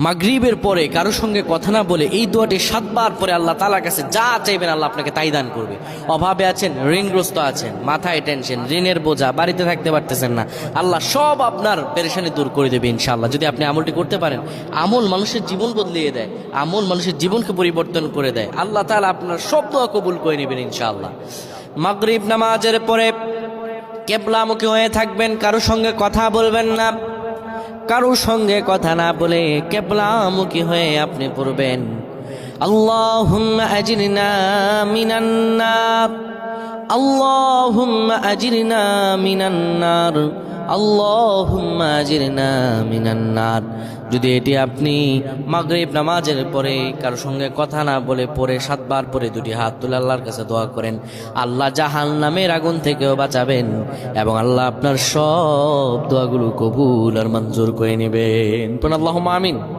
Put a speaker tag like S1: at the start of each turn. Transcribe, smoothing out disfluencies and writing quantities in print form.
S1: মাগরিবের পরে কারো সঙ্গে কথা না বলে এই দোয়াটি 7 বার পরে আল্লাহ তাআলার কাছে যা চাইবেন আল্লাহ আপনাকে তাই দান করবে। অভাবে আছেন, ঋণগ্রস্ত আছেন, মাথায় টেনশন, ঋণের বোঝা, বাড়িতে থাকতে পারতেছেন না, আল্লাহ সব আপনার পেরেশানি দূর করে দেবে ইনশাআল্লাহ, যদি আপনি আমলটি করতে পারেন। আমল মানুষের জীবন বদলিয়ে দেয়, আমল মানুষের জীবনকে পরিবর্তন করে দেয়। আল্লাহ তাআলা আপনার সব দোয়া কবুল করে নেবেন ইনশাআল্লাহ। মাগরিব নামাজের পরে কিবলামুখী হয়ে থাকবেন, কারো সঙ্গে কথা বলবেন না, কারো সঙ্গে কথা না বলে কিবলামুখী হয়ে আপনি পড়বেন আল্লাহুম্মা আজরিনা মিনান নার, আল্লাহুম্মা আজরিনা মিনান নার, আল্লাহুম্মা আজরিনা মিনান নার। যদি এটি আপনি মাগরিব নামাজের পরে কারো সঙ্গে কথা না বলে পড়ে 7 বার পরে দুটি হাত তুলে আল্লাহর কাছে দোয়া করেন, আল্লাহ জাহান্নামের আগুন থেকেও বাঁচাবেন এবং আল্লাহ আপনার সব দোয়াগুলো কবুল আর মঞ্জুর করে নেবেন। আল্লাহুম্মা আমিন।